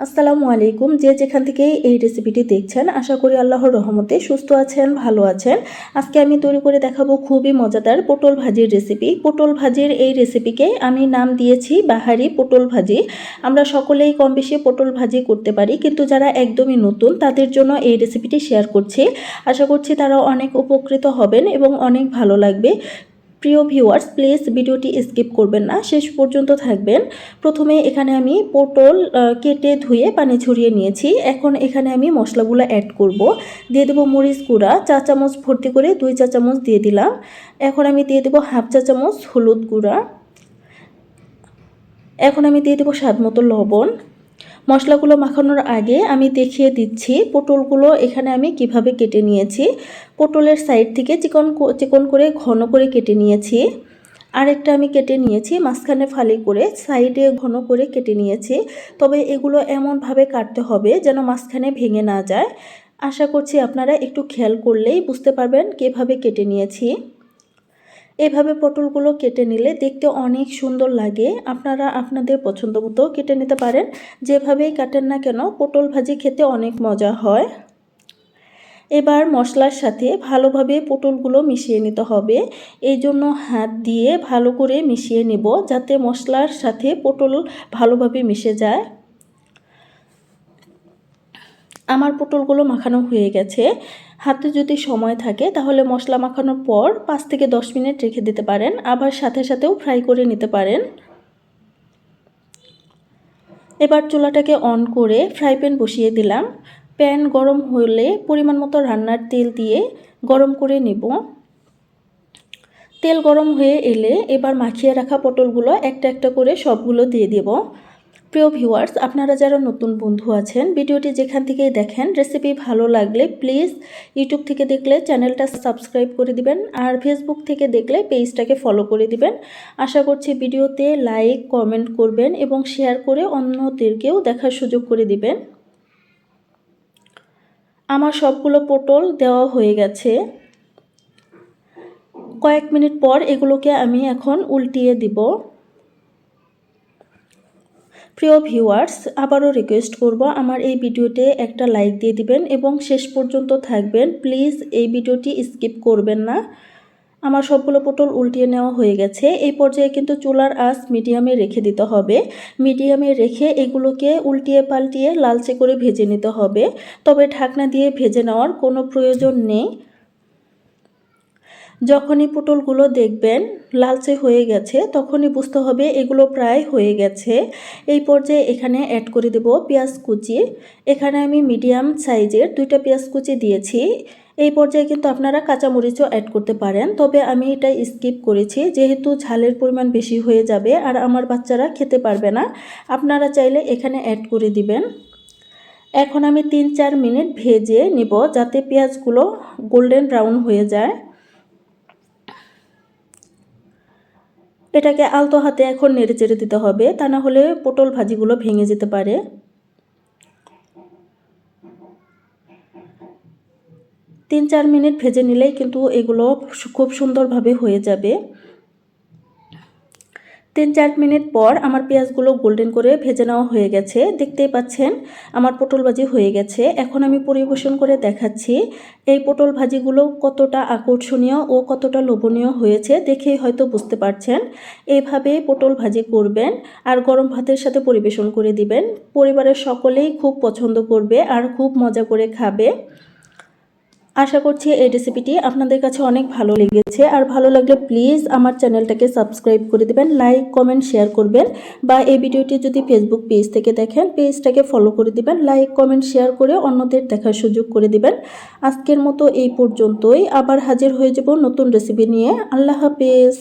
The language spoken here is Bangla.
আসসালামু আলাইকুম। যে যেখান থেকে এই রেসিপিটি দেখছেন আশা করি আল্লাহর রহমতে সুস্থ আছেন, ভালো আছেন। আজকে আমি তৈরি করে দেখাবো খুবই মজাদার পটল ভাজির রেসিপি। পটল ভাজির এই রেসিপিকে আমি নাম দিয়েছি বাহারি পটল ভাজি। আমরা সকলেই কম বেশি পটল ভাজি করতে পারি, কিন্তু যারা একদমই নতুন তাদের জন্য এই রেসিপিটি শেয়ার করছি। আশা করছি তারা অনেক উপকৃত হবেন এবং অনেক ভালো লাগবে। প্রিয় ভিউয়ার্স, প্লিজ ভিডিওটি স্কিপ করবেন না, শেষ পর্যন্ত থাকবেন। প্রথমে এখানে আমি পটল কেটে ধুয়ে পানি ঝরিয়ে নিয়েছি। এখন এখানে আমি মশলাগুলো অ্যাড করব। দিয়ে দেবো মরিচ গুঁড়া 4 চামচ ভর্তি করে 2 চা চামচ দিয়ে দিলাম। এখন আমি দিয়ে দেবো হাফ চা চামচ হলুদ গুঁড়া। এখন আমি দিয়ে দেবো স্বাদ মতো লবণ। মশলাগুলো মাখানোর আগে আমি দেখিয়ে দিচ্ছি পটলগুলো এখানে আমি কিভাবে কেটে নিয়েছি। পটলের সাইড থেকে চিকন চিকন করে ঘন করে কেটে নিয়েছি। আরেকটা আমি কেটে নিয়েছি মাঝখানে ফালি করে, সাইডে ঘন করে কেটে নিয়েছি। তবে এগুলো এমনভাবে কাটতে হবে যেন মাঝখানে ভেঙে না যায়। আশা করছি আপনারা একটু খেয়াল করলেই বুঝতে পারবেন কিভাবে কেটে নিয়েছি। এভাবে পটলগুলো কেটে নিলে দেখতে অনেক সুন্দর লাগে। আপনারা আপনাদের পছন্দ মতো কেটে নিতে পারেন। যেভাবেই কাটেন না কেন পটল ভাজি খেতে অনেক মজা হয়। এবার মশলার সাথে ভালোভাবে পটলগুলো মিশিয়ে নিতে হবে। এই জন্য হাত দিয়ে ভালো করে মিশিয়ে নেব যাতে মশলার সাথে পটল ভালোভাবে মিশে যায়। আমার পটলগুলো মাখানো হয়ে গেছে। হাতে যদি সময় থাকে তাহলে মশলা মাখানোর পর 5 থেকে 10 মিনিট রেখে দিতে পারেন, আবার সাথে সাথেও ফ্রাই করে নিতে পারেন। এবার চুলাটাকে অন করে ফ্রাই প্যান বসিয়ে দিলাম। প্যান গরম হলে পরিমাণ মতো রান্নার তেল দিয়ে গরম করে নেব। তেল গরম হয়ে এলে এবার মাখিয়ে রাখা পটলগুলো একটা একটা করে সবগুলো দিয়ে দেব। প্রিয় ভিউয়ার্স, আপনারা যারা নতুন বন্ধু আছেন ভিডিওটি যেখান থেকেই দেখেন, রেসিপি ভালো লাগলে প্লিজ ইউটিউব থেকে দেখলে চ্যানেলটা সাবস্ক্রাইব করে দিবেন, আর ফেসবুক থেকে দেখলে পেজটাকে ফলো করে দিবেন। আশা করছি ভিডিওতে লাইক কমেন্ট করবেন এবং শেয়ার করে অন্যদেরকেও দেখার সুযোগ করে দিবেন। আমার সবগুলো পটল দেওয়া হয়ে গেছে। কয়েক মিনিট পর এগুলোকে আমি এখন উল্টিয়ে দিব। প্রিয় ভিউয়ার্স, আবারও রিকোয়েস্ট করব আমার এই ভিডিওতে একটা লাইক দিয়ে দিবেন এবং শেষ পর্যন্ত থাকবেন। প্লিজ এই ভিডিওটি স্কিপ করবেন না। আমার সবগুলো পটল উল্টিয়ে নেওয়া হয়ে গেছে। এই পর্যায়ে কিন্তু চুলার আঁচ মিডিয়ামে রেখে দিতে হবে। মিডিয়ামে রেখে এগুলোকে উল্টিয়ে পাল্টিয়ে লালচে করে ভেজে নিতে হবে। তবে ঢাকনা দিয়ে ভেজে নেওয়ার কোনো প্রয়োজন নেই। যখনই পটলগুলো দেখবেন লালচে হয়ে গেছে তখনই বুঝতে হবে এগুলো প্রায় হয়ে গেছে। এই পর্যায়ে এখানে অ্যাড করে দেব পেঁয়াজ কুচি। এখানে আমি মিডিয়াম সাইজের 2টা পেঁয়াজ কুচি দিয়েছি। এই পর্যায়ে কিন্তু আপনারা কাঁচামরিচও অ্যাড করতে পারেন, তবে আমি এটা স্কিপ করেছি যেহেতু ঝালের পরিমাণ বেশি হয়ে যাবে আর আমার বাচ্চারা খেতে পারবে না। আপনারা চাইলে এখানে অ্যাড করে দিবেন। এখন আমি 3-4 মিনিট ভেজে নিব যাতে পেঁয়াজগুলো গোল্ডেন ব্রাউন হয়ে যায়। এটাকে আলতো হাতে এখন নেড়ে চেড়ে দিতে হবে, তা না হলে পটল ভাজিগুলো ভেঙে যেতে পারে। 3-4 মিনিট ভেজে নিলেই কিন্তু এগুলো খুব সুন্দরভাবে হয়ে যাবে। 3-4 মিনিট পর আমার পেঁয়াজগুলো গোল্ডেন করে ভেজে নেওয়া হয়ে গেছে। দেখতেই পাচ্ছেন আমার পটল ভাজি হয়ে গেছে। এখন আমি পরিবেশন করে দেখাচ্ছি এই পটল ভাজিগুলো কতটা আকর্ষণীয় ও কতটা লোভনীয় হয়েছে দেখেই হয়তো বুঝতে পারছেন। এইভাবে পটল ভাজি করবেন আর গরম ভাতের সাথে পরিবেশন করে দিবেন। পরিবারের সকলেই খুব পছন্দ করবে আর খুব মজা করে খাবে। আশা করছি এই রেসিপিটি আপনাদের কাছে অনেক ভালো লেগেছে, আর ভালো লাগলে প্লিজ আমার চ্যানেলটাকে সাবস্ক্রাইব করে দিবেন, লাইক কমেন্ট শেয়ার করবেন, বা এই ভিডিওটি যদি ফেসবুক পেজ থেকে দেখেন পেজটাকে ফলো করে দিবেন, লাইক কমেন্ট শেয়ার করে অন্যদের দেখার সুযোগ করে দিবেন। আজকের মতো এই পর্যন্তই, আবার হাজির হয়ে যাব নতুন রেসিপি নিয়ে। আল্লাহ হাফেজ।